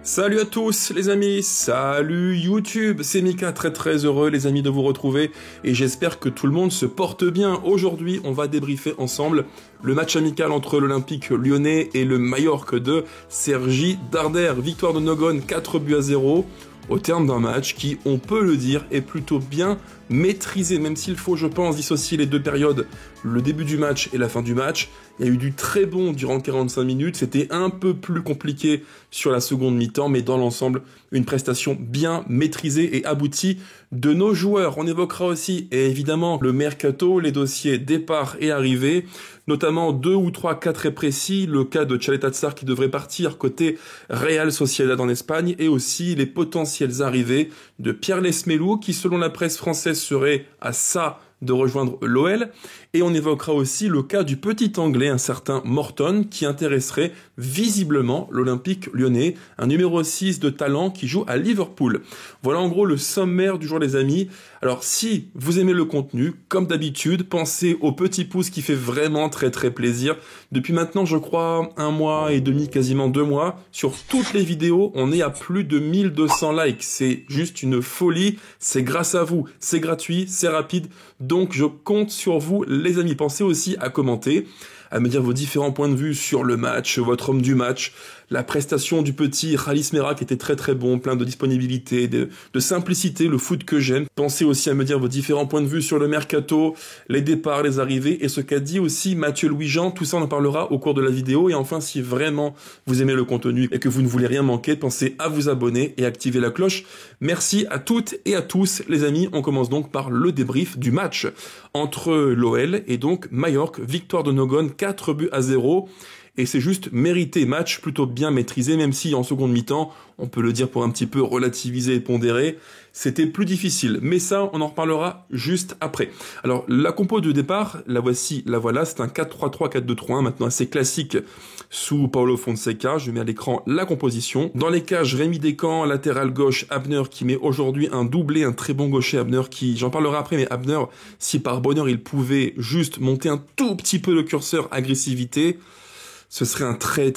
Salut à tous les amis, salut YouTube, c'est Mika, très heureux les amis de vous retrouver et j'espère que tout le monde se porte bien. Aujourd'hui on va débriefer ensemble le match amical entre l'Olympique Lyonnais et le Majorque de Sergi Darder. Victoire de Nogone 4-0 au terme d'un match qui, on peut le dire, est plutôt bien maîtrisé, même s'il faut, je pense, dissocier les deux périodes, le début du match et la fin du match. Il y a eu du très bon durant 45 minutes, c'était un peu plus compliqué sur la seconde mi-temps, mais dans l'ensemble, une prestation bien maîtrisée et aboutie de nos joueurs. On évoquera aussi, et évidemment, le mercato, les dossiers départ et arrivée, notamment 2 ou 3 cas très précis, le cas de Tchaleta Tsar qui devrait partir côté Real Sociedad en Espagne, et aussi les potentielles arrivées de Pierre Lesmelou, qui selon la presse française serait à ça de rejoindre l'OL, et on évoquera aussi le cas du petit anglais, un certain Morton, qui intéresserait visiblement l'Olympique Lyonnais, un numéro 6 de talent qui joue à Liverpool. Voilà en gros le sommaire du jour les amis. Alors si vous aimez le contenu, comme d'habitude, pensez au petit pouce qui fait vraiment très plaisir. Depuis maintenant je crois 1 mois et demi, quasiment 2 mois, sur toutes les vidéos, on est à plus de 1200 likes. C'est juste une folie, c'est grâce à vous, c'est gratuit, c'est rapide. Donc je compte sur vous les amis, pensez aussi à commenter, à me dire vos différents points de vue sur le match, votre homme du match, la prestation du petit Khalis Mera qui était très bon, plein de disponibilité, de simplicité, le foot que j'aime. Pensez aussi à me dire vos différents points de vue sur le mercato, les départs, les arrivées, et ce qu'a dit aussi Mathieu Louis-Jean, tout ça on en parlera au cours de la vidéo. Et enfin, si vraiment vous aimez le contenu et que vous ne voulez rien manquer, pensez à vous abonner et activer la cloche. Merci à toutes et à tous les amis, on commence donc par le débrief du match entre l'OL et donc Majorque, victoire de Nogone 4-0. Et c'est juste mérité, match plutôt bien maîtrisé, même si en seconde mi-temps, on peut le dire pour un petit peu relativiser et pondérer, c'était plus difficile. Mais ça, on en reparlera juste après. Alors, la compo de départ, la voici, la voilà, c'est un 4-3-3, 4-2-3-1, maintenant assez classique sous Paulo Fonseca. Je mets à l'écran la composition. Dans les cages, Rémi Descamps, latéral gauche, Abner, qui met aujourd'hui un doublé, un très bon gaucher, Abner, qui, j'en parlerai après, mais Abner, si par bonheur il pouvait juste monter un tout petit peu le curseur agressivité, ce serait un très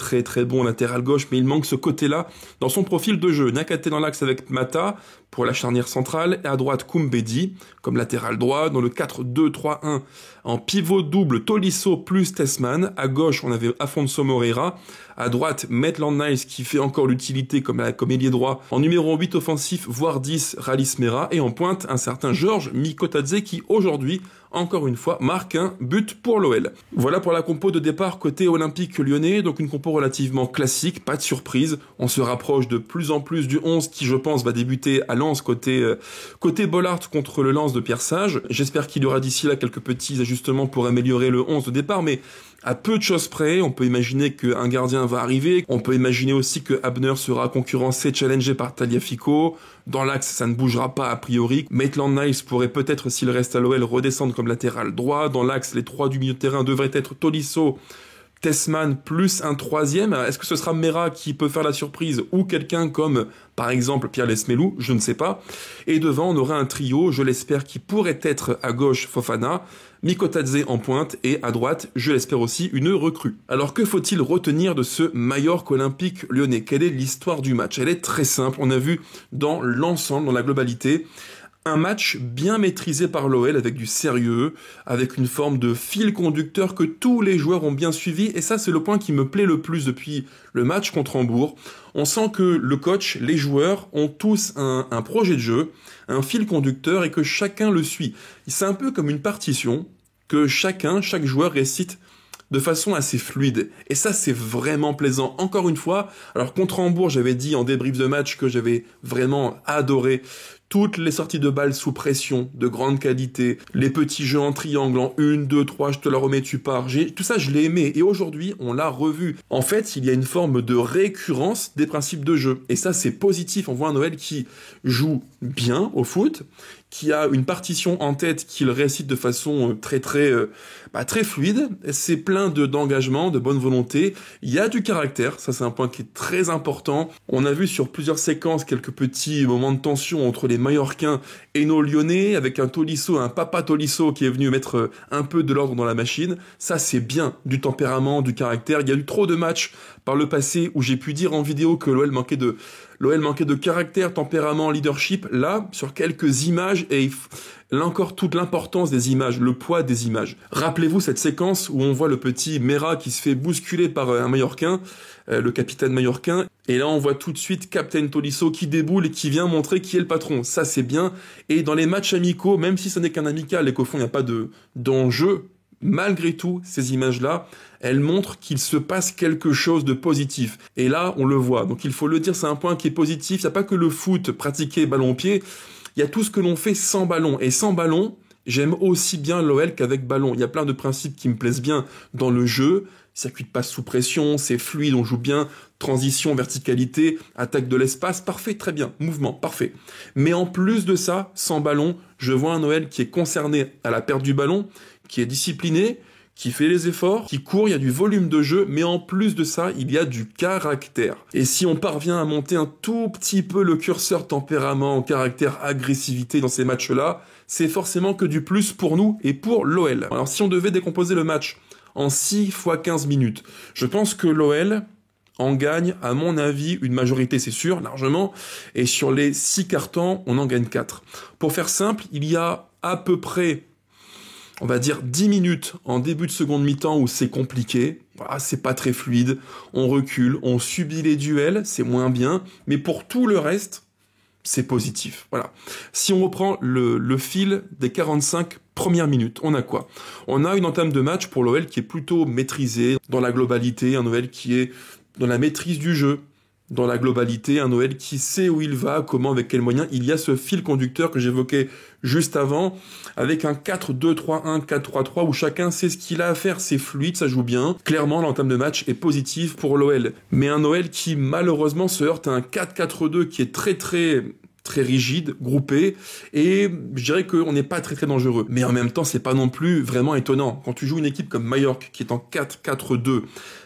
bon latéral gauche, mais il manque ce côté-là dans son profil de jeu. Nakate dans l'axe avec Mata pour la charnière centrale, et à droite Koumbedi comme latéral droit. Dans le 4-2-3-1 en pivot double, Tolisso plus Tessman. À gauche, on avait Afonso Moreira. À droite, Maitland-Niles qui fait encore l'utilité comme ailier droit. En numéro 8 offensif, voire 10, Khalis Mera. Et en pointe, un certain Georges Mikotadze qui aujourd'hui, encore une fois, marque un but pour l'OL. Voilà pour la compo de départ côté Olympique Lyonnais. Donc une compo relativement classique, pas de surprise. On se rapproche de plus en plus du 11 qui, je pense, va débuter à Lens côté Bollaert contre le Lens de Pierre Sage. J'espère qu'il y aura d'ici là quelques petits ajustements pour améliorer le 11 de départ, mais à peu de choses près, on peut imaginer qu'un gardien va arriver, on peut imaginer aussi que Abner sera concurrencé, challengé par Tagliafico. Dans l'axe, ça ne bougera pas a priori. Maitland-Niles pourrait peut-être, s'il reste à l'OL, redescendre comme latéral droit. Dans l'axe, les 3 du milieu de terrain devraient être Tolisso, Tessman plus un 3e. Est-ce que ce sera Mera qui peut faire la surprise ou quelqu'un comme, par exemple, Pierre Lesmelou? Je ne sais pas. Et devant, on aura un trio, je l'espère, qui pourrait être à gauche Fofana, Mikotadze en pointe, et à droite, je l'espère aussi, une recrue. Alors que faut-il retenir de ce Majorque Olympique Lyonnais? Quelle est l'histoire du match? Elle est très simple, on a vu dans l'ensemble, dans la globalité, un match bien maîtrisé par l'OL avec du sérieux, avec une forme de fil conducteur que tous les joueurs ont bien suivi, et ça c'est le point qui me plaît le plus depuis le match contre Hambourg. On sent que le coach, les joueurs ont tous un projet de jeu, un fil conducteur, et que chacun le suit. C'est un peu comme une partition que chaque joueur récite de façon assez fluide. Et ça, c'est vraiment plaisant. Encore une fois, alors contre Hambourg, j'avais dit en débrief de match que j'avais vraiment adoré toutes les sorties de balles sous pression, de grande qualité, les petits jeux en triangle, en 1, 2, 3, je te la remets, tu pars. Tout ça, je l'ai aimé. Et aujourd'hui, on l'a revu. En fait, il y a une forme de récurrence des principes de jeu. Et ça, c'est positif. On voit un OL qui joue bien au foot, qui a une partition en tête qu'il récite de façon très fluide. C'est plein d'engagement, de bonne volonté. Il y a du caractère, ça c'est un point qui est très important. On a vu sur plusieurs séquences quelques petits moments de tension entre les Mallorquins et nos Lyonnais, avec un Tolisso, un papa Tolisso qui est venu mettre un peu de l'ordre dans la machine. Ça, c'est bien, du tempérament, du caractère. Il y a eu trop de matchs par le passé où j'ai pu dire en vidéo que l'OL manquait de caractère, tempérament, leadership. Là, sur quelques images, et là encore toute l'importance des images, le poids des images. Rappelez-vous cette séquence où on voit le petit Mera qui se fait bousculer par un Mallorquin, le capitaine mallorquin, et là on voit tout de suite Captain Tolisso qui déboule et qui vient montrer qui est le patron. Ça c'est bien, et dans les matchs amicaux, même si ce n'est qu'un amical et qu'au fond il n'y a pas d'enjeu, malgré tout, ces images-là, elles montrent qu'il se passe quelque chose de positif. Et là, on le voit. Donc il faut le dire, c'est un point qui est positif. Il n'y a pas que le foot pratiqué ballon au pied, il y a tout ce que l'on fait sans ballon. Et sans ballon, j'aime aussi bien l'OL qu'avec ballon. Il y a plein de principes qui me plaisent bien dans le jeu. Circuit de passe sous pression, c'est fluide, on joue bien, transition, verticalité, attaque de l'espace, parfait, très bien, mouvement, parfait. Mais en plus de ça, sans ballon, je vois un OL qui est concerné à la perte du ballon, qui est discipliné, qui fait les efforts, qui court, il y a du volume de jeu, mais en plus de ça, il y a du caractère. Et si on parvient à monter un tout petit peu le curseur tempérament, caractère, agressivité dans ces matchs-là, c'est forcément que du plus pour nous et pour l'OL. Alors si on devait décomposer le match en 6 x 15 minutes, je pense que l'OL en gagne, à mon avis, une majorité, c'est sûr, largement, et sur les 6 cartons, on en gagne 4. Pour faire simple, il y a à peu près, on va dire 10 minutes en début de seconde mi-temps où c'est compliqué, voilà, c'est pas très fluide, on recule, on subit les duels, c'est moins bien, mais pour tout le reste, c'est positif. Voilà. Si on reprend le fil des 45 premières minutes, on a quoi? On a une entame de match pour l'OL qui est plutôt maîtrisée dans la globalité, un OL qui est dans la maîtrise du jeu, dans la globalité, un OL qui sait où il va, comment, avec quels moyens. Il y a ce fil conducteur que j'évoquais juste avant, avec un 4-2-3-1, 4-3-3, où chacun sait ce qu'il a à faire, c'est fluide, ça joue bien. Clairement, l'entame de match est positive pour l'OL. Mais un OL qui, malheureusement, se heurte à un 4-4-2 qui est très rigide, groupé, et je dirais qu'on n'est pas très dangereux. Mais en même temps, c'est pas non plus vraiment étonnant. Quand tu joues une équipe comme Mallorca, qui est en 4-4-2,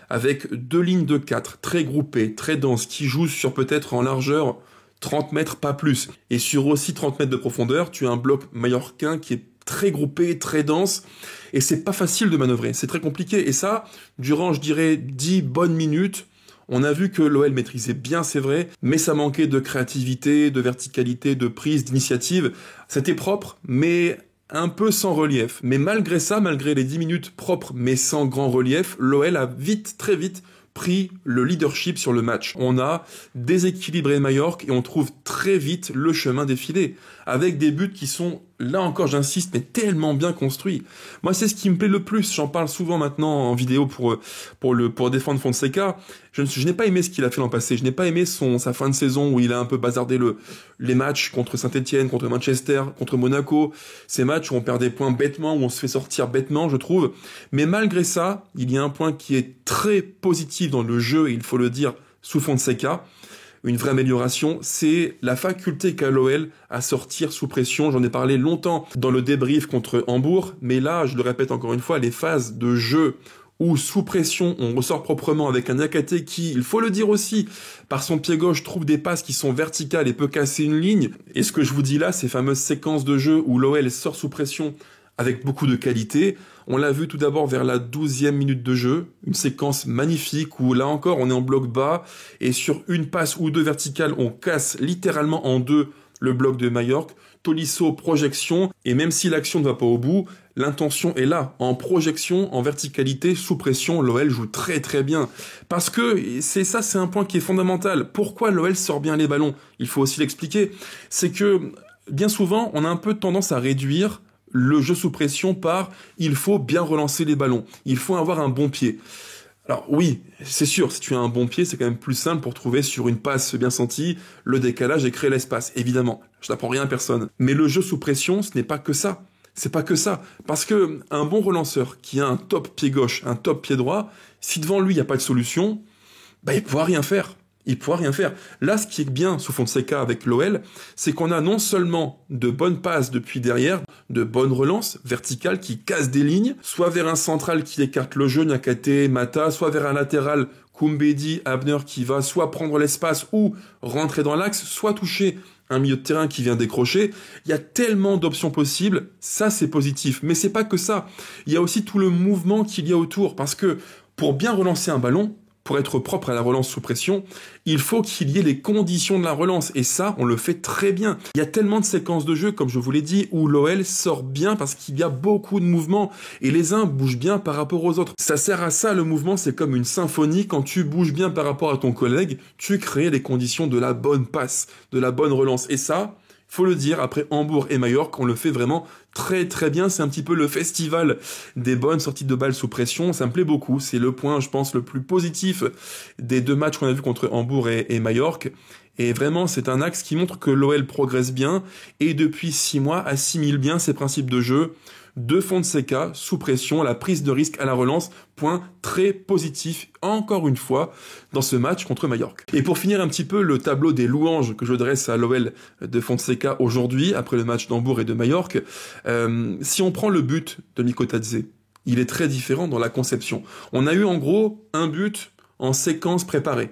avec 2 lignes de 4, très groupées, très denses, qui jouent sur peut-être en largeur 30 mètres, pas plus, et sur aussi 30 mètres de profondeur, tu as un bloc mallorquin qui est très groupé, très dense, et c'est pas facile de manœuvrer, c'est très compliqué, et ça, durant, je dirais, 10 bonnes minutes, on a vu que l'OL maîtrisait bien, c'est vrai, mais ça manquait de créativité, de verticalité, de prise, d'initiative. C'était propre, mais un peu sans relief. Mais malgré ça, malgré les 10 minutes propres, mais sans grand relief, l'OL a très vite, pris le leadership sur le match. On a déséquilibré Mallorca et on trouve très vite le chemin défilé, avec des buts qui sont, là encore j'insiste, mais tellement bien construits. Moi c'est ce qui me plaît le plus, j'en parle souvent maintenant en vidéo pour défendre Fonseca. Je n'ai pas aimé ce qu'il a fait l'an passé, je n'ai pas aimé sa fin de saison où il a un peu bazardé les matchs contre Saint-Etienne, contre Manchester, contre Monaco, ces matchs où on perd des points bêtement, où on se fait sortir bêtement, je trouve. Mais malgré ça, il y a un point qui est très positif dans le jeu, et il faut le dire, sous Fonseca, une vraie amélioration, c'est la faculté qu'a l'OL à sortir sous pression. J'en ai parlé longtemps dans le débrief contre Hambourg, mais là, je le répète encore une fois, les phases de jeu où sous pression, on ressort proprement avec un Niakhaté qui, il faut le dire aussi, par son pied gauche, trouve des passes qui sont verticales et peut casser une ligne. Et ce que je vous dis là, ces fameuses séquences de jeu où l'OL sort sous pression avec beaucoup de qualité. On l'a vu tout d'abord vers la 12e minute de jeu, une séquence magnifique où là encore on est en bloc bas et sur une passe ou deux verticales, on casse littéralement en deux le bloc de Mallorca. Tolisso, projection, et même si l'action ne va pas au bout, l'intention est là. En projection, en verticalité, sous pression, l'OL joue très très bien. Parce que c'est un point qui est fondamental. Pourquoi l'OL sort bien les ballons? Il faut aussi l'expliquer. C'est que bien souvent, on a un peu tendance à réduire le jeu sous pression par « il faut bien relancer les ballons, il faut avoir un bon pied ». Alors oui, c'est sûr, si tu as un bon pied, c'est quand même plus simple pour trouver sur une passe bien sentie le décalage et créer l'espace, évidemment. Je n'apprends rien à personne. Mais le jeu sous pression, ce n'est pas que ça. C'est pas que ça. Parce que un bon relanceur qui a un top pied gauche, un top pied droit, si devant lui, il n'y a pas de solution, il ne pourra rien faire. Il pourra rien faire. Là, ce qui est bien sous Fonseca avec l'OL, c'est qu'on a non seulement de bonnes passes depuis derrière, de bonnes relances verticales qui cassent des lignes, soit vers un central qui écarte le jeu, Niakhaté, Mata, soit vers un latéral Koumbedi, Abner qui va soit prendre l'espace ou rentrer dans l'axe, soit toucher un milieu de terrain qui vient décrocher. Il y a tellement d'options possibles, ça c'est positif. Mais c'est pas que ça. Il y a aussi tout le mouvement qu'il y a autour, parce que pour bien relancer un ballon, pour être propre à la relance sous pression, il faut qu'il y ait les conditions de la relance. Et ça, on le fait très bien. Il y a tellement de séquences de jeu, comme je vous l'ai dit, où l'OL sort bien parce qu'il y a beaucoup de mouvements. Et les uns bougent bien par rapport aux autres. Ça sert à ça, le mouvement, c'est comme une symphonie. Quand tu bouges bien par rapport à ton collègue, tu crées les conditions de la bonne passe, de la bonne relance. Et ça, faut le dire, après Hambourg et Majorque, on le fait vraiment très très bien. C'est un petit peu le festival des bonnes sorties de balles sous pression. Ça me plaît beaucoup. C'est le point, je pense, le plus positif des deux matchs qu'on a vus contre Hambourg et Majorque. Et vraiment, c'est un axe qui montre que l'OL progresse bien et depuis 6 mois assimile bien ses principes de jeu. De Fonseca, sous pression, la prise de risque à la relance, point très positif, encore une fois, dans ce match contre Majorque. Et pour finir un petit peu le tableau des louanges que je dresse à l'OL de Fonseca aujourd'hui, après le match d'Hambourg et de Majorque, si on prend le but de Miko Tadze, il est très différent dans la conception. On a eu en gros un but en séquence préparée.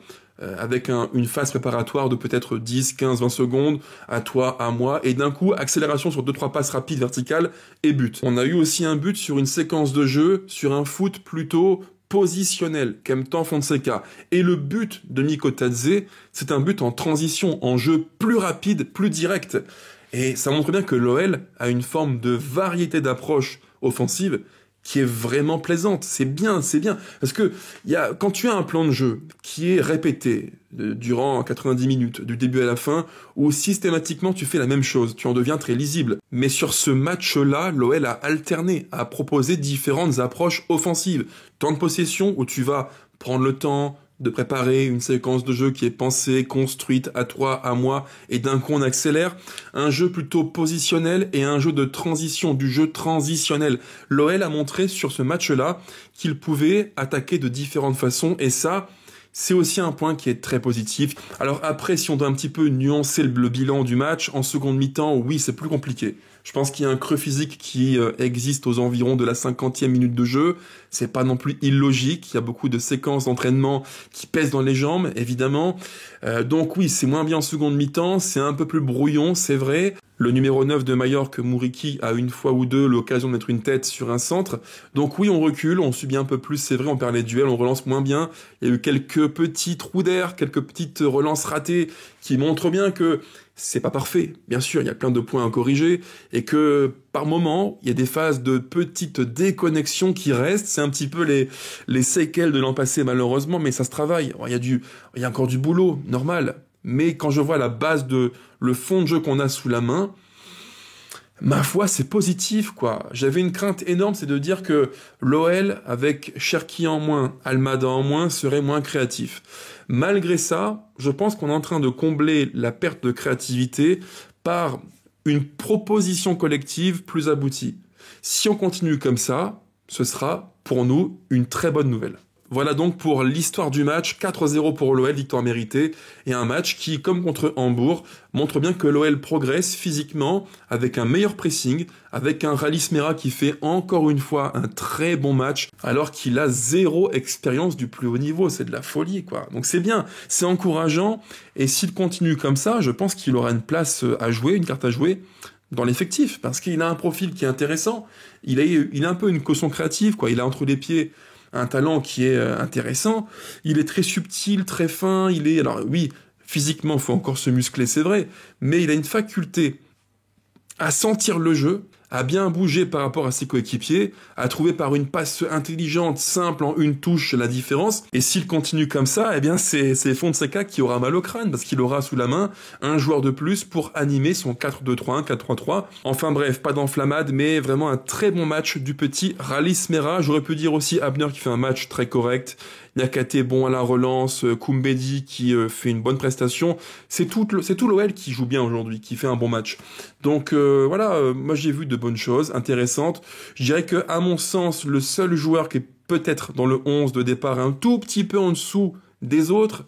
Avec une phase préparatoire de peut-être 10, 15, 20 secondes, à toi, à moi, et d'un coup, accélération sur 2-3 passes rapides verticales, et but. On a eu aussi un but sur une séquence de jeu, sur un foot plutôt positionnel, qu'aime tant Fonseca. Et le but de Miko Tadze, c'est un but en transition, en jeu plus rapide, plus direct. Et ça montre bien que l'OL a une forme de variété d'approches offensives qui est vraiment plaisante. C'est bien. Parce que quand tu as un plan de jeu qui est répété durant 90 minutes, du début à la fin, où systématiquement tu fais la même chose, tu en deviens très lisible. Mais sur ce match-là, l'OL a alterné, a proposé différentes approches offensives. Temps de possession, où tu vas prendre le temps de préparer une séquence de jeu qui est pensée, construite à toi, à moi, et d'un coup on accélère. Un jeu plutôt positionnel et un jeu de transition, du jeu transitionnel. L'OL a montré sur ce match-là qu'il pouvait attaquer de différentes façons, et ça, c'est aussi un point qui est très positif. Alors après, si on doit un petit peu nuancer le bilan du match, en seconde mi-temps, oui, c'est plus compliqué. Je pense qu'il y a un creux physique qui existe aux environs de la 50e minute de jeu. C'est pas non plus illogique. Il y a beaucoup de séquences d'entraînement qui pèsent dans les jambes, évidemment. Donc oui, c'est moins bien en seconde mi-temps. C'est un peu plus brouillon, c'est vrai. Le numéro 9 de Majorque, Mouriki, a une fois ou deux l'occasion de mettre une tête sur un centre. Donc oui, on recule, on subit un peu plus, c'est vrai, on perd les duels, on relance moins bien. Il y a eu quelques petits trous d'air, quelques petites relances ratées qui montrent bien que c'est pas parfait. Bien sûr, il y a plein de points à corriger et que par moment, il y a des phases de petites déconnexions qui restent. C'est un petit peu les séquelles de l'an passé, malheureusement, mais ça se travaille. Alors, il y a encore du boulot, normal. Mais quand je vois la base le fond de jeu qu'on a sous la main, ma foi, c'est positif, quoi. J'avais une crainte énorme, c'est de dire que l'OL, avec Cherki en moins, Almada en moins, serait moins créatif. Malgré ça, je pense qu'on est en train de combler la perte de créativité par une proposition collective plus aboutie. Si on continue comme ça, ce sera, pour nous, une très bonne nouvelle. Voilà donc pour l'histoire du match, 4-0 pour l'OL, victoire méritée, et un match qui, comme contre Hambourg, montre bien que l'OL progresse physiquement, avec un meilleur pressing, avec un Rally Smera qui fait encore une fois un très bon match, alors qu'il a zéro expérience du plus haut niveau, c'est de la folie, quoi. Donc c'est bien, c'est encourageant, et s'il continue comme ça, je pense qu'il aura une place à jouer, une carte à jouer, dans l'effectif, parce qu'il a un profil qui est intéressant, il a un peu une caution créative, quoi. Il a entre les pieds un talent qui est intéressant, il est très subtil, très fin, alors oui, physiquement, il faut encore se muscler, c'est vrai, mais il a une faculté à sentir le jeu, à bien bouger par rapport à ses coéquipiers, à trouver par une passe intelligente, simple, en une touche, la différence. Et s'il continue comme ça, eh bien, c'est Fonseca qui aura mal au crâne, parce qu'il aura sous la main un joueur de plus pour animer son 4-2-3-1, 4-3-3. Enfin bref, pas d'enflammade, mais vraiment un très bon match du petit Rally Smera. J'aurais pu dire aussi Abner qui fait un match très correct, Niakate bon à la relance, Koumbedi qui fait une bonne prestation. C'est tout l'OL qui joue bien aujourd'hui, qui fait un bon match. Donc voilà, moi j'ai vu de bonnes choses, intéressantes. Je dirais que à mon sens, le seul joueur qui est peut-être dans le 11 de départ un tout petit peu en dessous des autres,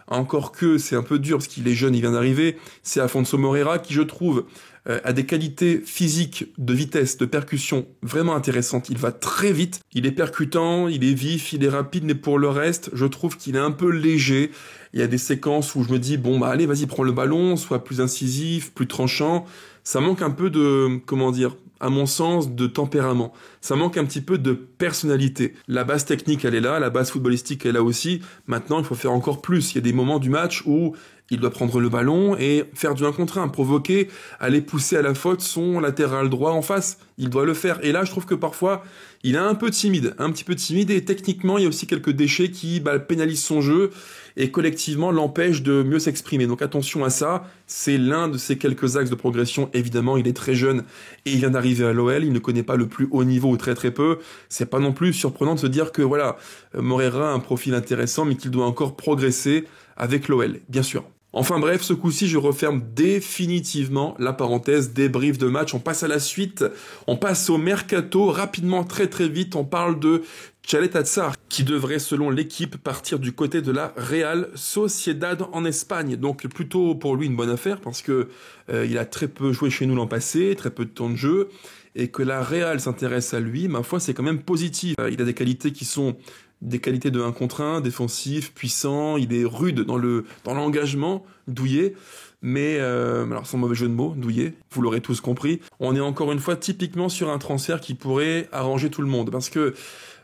encore que c'est un peu dur parce qu'il est jeune, il vient d'arriver, c'est Afonso Moreira qui, je trouve, a des qualités physiques, de vitesse, de percussion vraiment intéressantes. Il va très vite, il est percutant, il est vif, il est rapide, mais pour le reste, je trouve qu'il est un peu léger. Il y a des séquences où je me dis, bon, bah allez, vas-y, prends le ballon, sois plus incisif, plus tranchant. Ça manque un peu de, comment dire, à mon sens, de tempérament. Ça manque un petit peu de personnalité. La base technique, elle est là, la base footballistique, elle est là aussi. Maintenant, il faut faire encore plus. Il y a des moments du match où il doit prendre le ballon et faire du 1 contre 1, provoquer, aller pousser à la faute son latéral droit en face. Il doit le faire. Et là, je trouve que parfois, il est un petit peu timide, et techniquement, il y a aussi quelques déchets qui pénalisent son jeu et collectivement l'empêchent de mieux s'exprimer. Donc attention à ça, c'est l'un de ses quelques axes de progression. Évidemment, il est très jeune et il vient d'arriver à l'OL, il ne connaît pas le plus haut niveau ou très très peu. C'est pas non plus surprenant de se dire que voilà, Moreira a un profil intéressant mais qu'il doit encore progresser avec l'OL, bien sûr. Enfin bref, ce coup-ci, je referme définitivement la parenthèse débrief de match. On passe à la suite, on passe au mercato, rapidement, très très vite, on parle de Txalet Atzar, qui devrait, selon l'équipe, partir du côté de la Real Sociedad en Espagne. Donc plutôt pour lui une bonne affaire, parce que il a très peu joué chez nous l'an passé, très peu de temps de jeu, et que la Real s'intéresse à lui, ma foi, c'est quand même positif. Il a des qualités qui sont des qualités de 1 contre 1, défensif, puissant, il est rude dans l'engagement, douillet, mais alors sans mauvais jeu de mots, douillet, vous l'aurez tous compris. On est encore une fois typiquement sur un transfert qui pourrait arranger tout le monde, parce que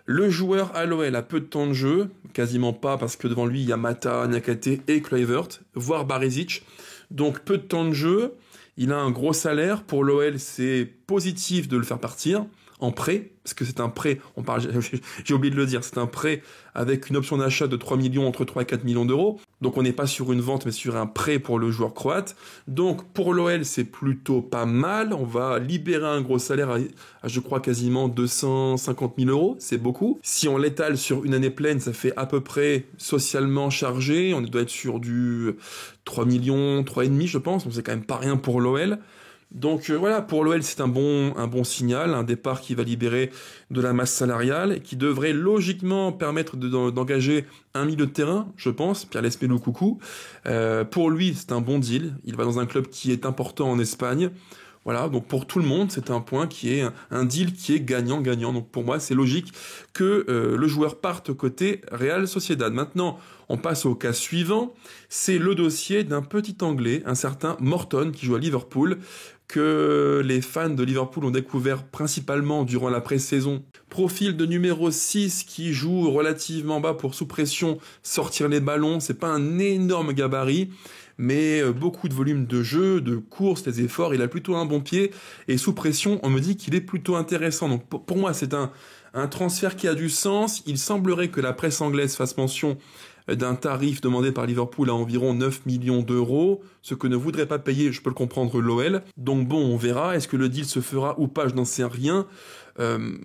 le joueur à l'OL a peu de temps de jeu, quasiment pas, parce que devant lui il y a Mata, Niakate et Kluivert, voire Barisic, donc peu de temps de jeu. Il a un gros salaire, pour l'OL c'est positif de le faire partir en prêt, parce que c'est un prêt, j'ai oublié de le dire, c'est un prêt avec une option d'achat de 3 millions, entre 3 et 4 millions d'euros, donc on n'est pas sur une vente mais sur un prêt pour le joueur croate. Donc pour l'OL c'est plutôt pas mal, on va libérer un gros salaire à je crois quasiment 250 000 euros, c'est beaucoup. Si on l'étale sur une année pleine, ça fait à peu près socialement chargé, on doit être sur du 3 millions, 3,5 je pense, donc c'est quand même pas rien pour l'OL. Donc voilà, pour l'OL c'est un bon signal, un départ qui va libérer de la masse salariale et qui devrait logiquement permettre d'engager un milieu de terrain, je pense, Pierre Lesmelou coucou. Pour lui c'est un bon deal, il va dans un club qui est important en Espagne. Voilà, donc pour tout le monde, c'est un point qui est un deal qui est gagnant-gagnant. Donc pour moi, c'est logique que le joueur parte côté Real Sociedad. Maintenant, on passe au cas suivant. C'est le dossier d'un petit Anglais, un certain Morton, qui joue à Liverpool, que les fans de Liverpool ont découvert principalement durant la pré-saison. Profil de numéro 6 qui joue relativement bas pour sous pression, sortir les ballons. C'est pas un énorme gabarit, mais beaucoup de volume de jeu, de course, des efforts. Il a plutôt un bon pied, et sous pression, on me dit qu'il est plutôt intéressant. Donc pour moi, c'est un transfert qui a du sens. Il semblerait que la presse anglaise fasse mention d'un tarif demandé par Liverpool à environ 9 millions d'euros, ce que ne voudrait pas payer, je peux le comprendre, l'OL. Donc bon, on verra, est-ce que le deal se fera ou pas, je n'en sais rien.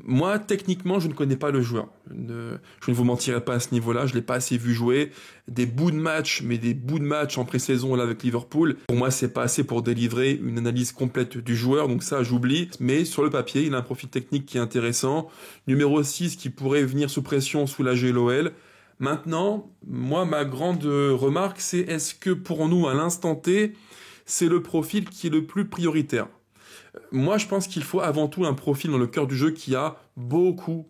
Moi, techniquement, je ne connais pas le joueur. Je ne vous mentirai pas à ce niveau-là, je ne l'ai pas assez vu jouer. Des bouts de match, mais des bouts de match en pré-saison là avec Liverpool, pour moi, c'est pas assez pour délivrer une analyse complète du joueur, donc ça, j'oublie. Mais sur le papier, il a un profil technique qui est intéressant. Numéro 6 qui pourrait venir sous pression, soulager l'OL. Maintenant, moi, ma grande remarque, c'est est-ce que pour nous, à l'instant T, c'est le profil qui est le plus prioritaire ? Moi, je pense qu'il faut avant tout un profil dans le cœur du jeu qui a beaucoup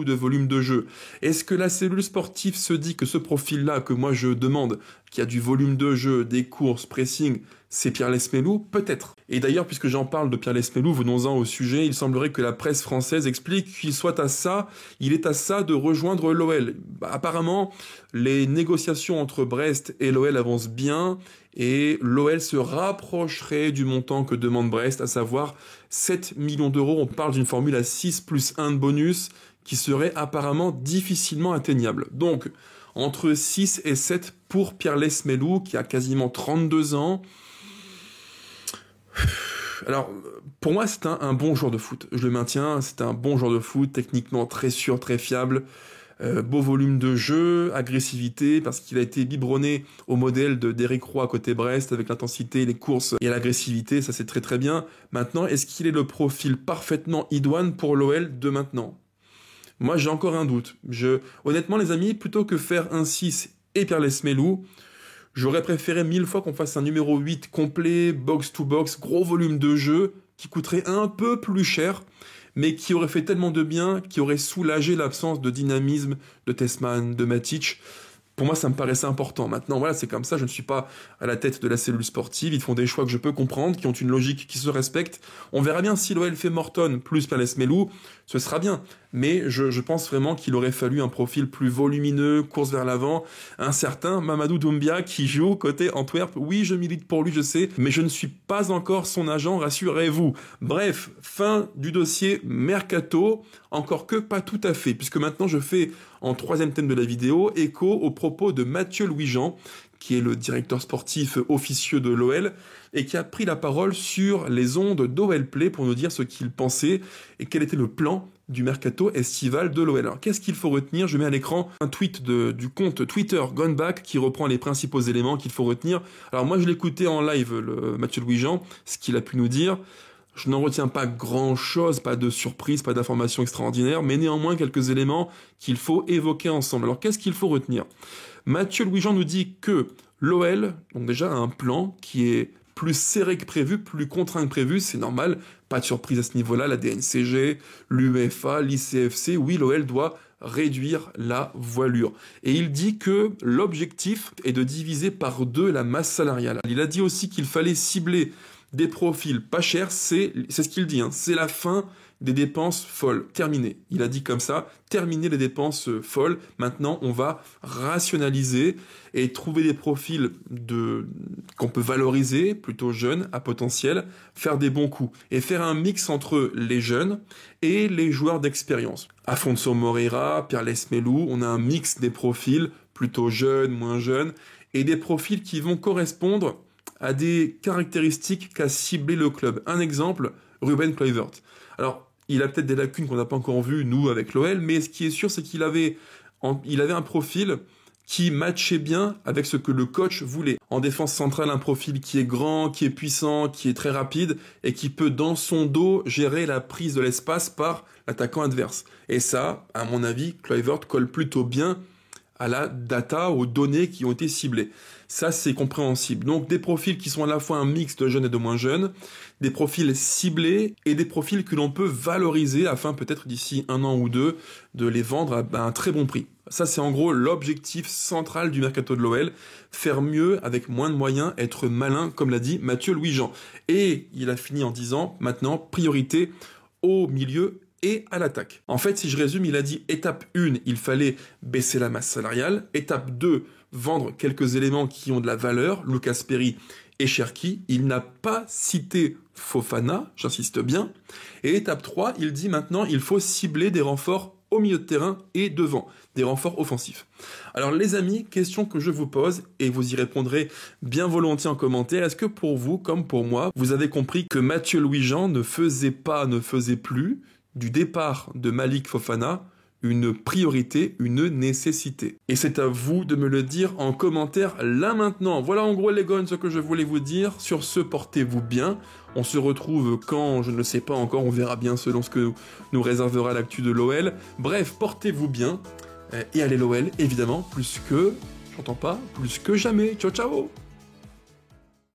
de volume de jeu. Est-ce que la cellule sportive se dit que ce profil-là, que moi je demande, qui a du volume de jeu, des courses, pressing, c'est Pierre Lesmelou? Peut-être. Et d'ailleurs, puisque j'en parle de Pierre Lesmelou, venons-en au sujet, il semblerait que la presse française explique qu'il est à ça de rejoindre l'OL. Apparemment, les négociations entre Brest et l'OL avancent bien, et l'OL se rapprocherait du montant que demande Brest, à savoir 7 millions d'euros. On parle d'une formule à 6 plus 1 de bonus qui serait apparemment difficilement atteignable. Donc, entre 6 et 7 pour Pierre Lesmelou, qui a quasiment 32 ans. Alors, pour moi, c'est un bon joueur de foot. Je le maintiens, c'est un bon joueur de foot, techniquement très sûr, très fiable. Beau volume de jeu, agressivité, parce qu'il a été biberonné au modèle d'Éric Roy à côté Brest, avec l'intensité, les courses et l'agressivité, ça c'est très très bien. Maintenant, est-ce qu'il est le profil parfaitement idoine pour l'OL de maintenant ? Moi j'ai encore un doute. Honnêtement les amis, plutôt que faire un 6 et Pierre Lesmelou, J'aurais préféré 1000 fois qu'on fasse un numéro 8 complet, box-to-box, gros volume de jeu, qui coûterait un peu plus cher, mais qui aurait fait tellement de bien, qui aurait soulagé l'absence de dynamisme de Tessman, de Matic. Pour moi, ça me paraissait important. Maintenant, voilà, c'est comme ça, je ne suis pas à la tête de la cellule sportive, ils font des choix que je peux comprendre, qui ont une logique qui se respecte. On verra bien si l'OL fait Morton plus Pales Melou, ce sera bien. Mais je pense vraiment qu'il aurait fallu un profil plus volumineux, course vers l'avant, un certain Mamadou Doumbia qui joue côté Antwerp. Oui, je milite pour lui, je sais, mais je ne suis pas encore son agent, rassurez-vous. Bref, fin du dossier Mercato, encore que pas tout à fait, puisque maintenant je fais, en troisième thème de la vidéo, écho aux propos de Mathieu Louis-Jean, qui est le directeur sportif officieux de l'OL, et qui a pris la parole sur les ondes d'OL Play pour nous dire ce qu'il pensait et quel était le plan du mercato estival de l'OL. Alors qu'est-ce qu'il faut retenir? Je mets à l'écran un tweet du compte Twitter Gone Back qui reprend les principaux éléments qu'il faut retenir. Alors moi je l'écoutais en live, Mathieu Louis-Jean, ce qu'il a pu nous dire. Je n'en retiens pas grand-chose, pas de surprise, pas d'informations extraordinaires, mais néanmoins quelques éléments qu'il faut évoquer ensemble. Alors qu'est-ce qu'il faut retenir? Mathieu Louis-Jean nous dit que l'OL, donc déjà, a un plan qui est plus serré que prévu, plus contraint que prévu, c'est normal, pas de surprise à ce niveau-là, la DNCG, l'UEFA, l'ICFC, oui, l'OL doit réduire la voilure. Et il dit que l'objectif est de diviser par 2 la masse salariale. Il a dit aussi qu'il fallait cibler des profils pas chers, c'est ce qu'il dit, hein, c'est la fin des dépenses folles, terminé. Il a dit comme ça, terminer les dépenses folles, maintenant on va rationaliser et trouver des profils qu'on peut valoriser, plutôt jeunes, à potentiel, faire des bons coups, et faire un mix entre les jeunes et les joueurs d'expérience. Afonso Moreira, Pierre Lesmelou, on a un mix des profils, plutôt jeunes, moins jeunes, et des profils qui vont correspondre à des caractéristiques qu'a ciblé le club. Un exemple, Ruben Kluivert. Alors, il a peut-être des lacunes qu'on n'a pas encore vues, nous, avec l'OL, mais ce qui est sûr, c'est qu'il avait un profil qui matchait bien avec ce que le coach voulait. En défense centrale, un profil qui est grand, qui est puissant, qui est très rapide, et qui peut, dans son dos, gérer la prise de l'espace par l'attaquant adverse. Et ça, à mon avis, Kluivert colle plutôt bien à la data, aux données qui ont été ciblées. Ça, c'est compréhensible. Donc, des profils qui sont à la fois un mix de jeunes et de moins jeunes, des profils ciblés et des profils que l'on peut valoriser afin peut-être d'ici 1 an ou 2 de les vendre à un très bon prix. Ça, c'est en gros l'objectif central du mercato de l'OL. Faire mieux avec moins de moyens, être malin, comme l'a dit Mathieu Louis-Jean. Et il a fini en disant, maintenant, priorité au milieu et à l'attaque. En fait, si je résume, il a dit étape 1, il fallait baisser la masse salariale. Étape 2, vendre quelques éléments qui ont de la valeur, Lucas Perry et Cherki. Il n'a pas cité Fofana, j'insiste bien. Et étape 3, il dit maintenant, il faut cibler des renforts au milieu de terrain et devant, des renforts offensifs. Alors les amis, question que je vous pose, et vous y répondrez bien volontiers en commentaire, est-ce que pour vous, comme pour moi, vous avez compris que Mathieu Louis-Jean ne faisait plus du départ de Malik Fofana une priorité, une nécessité? Et c'est à vous de me le dire en commentaire là maintenant. Voilà en gros les gars ce que je voulais vous dire. Sur ce, portez-vous bien. On se retrouve quand, je ne sais pas encore, on verra bien selon ce que nous réservera l'actu de l'OL. Bref, portez-vous bien. Et allez l'OL, évidemment, plus que jamais. Ciao ciao.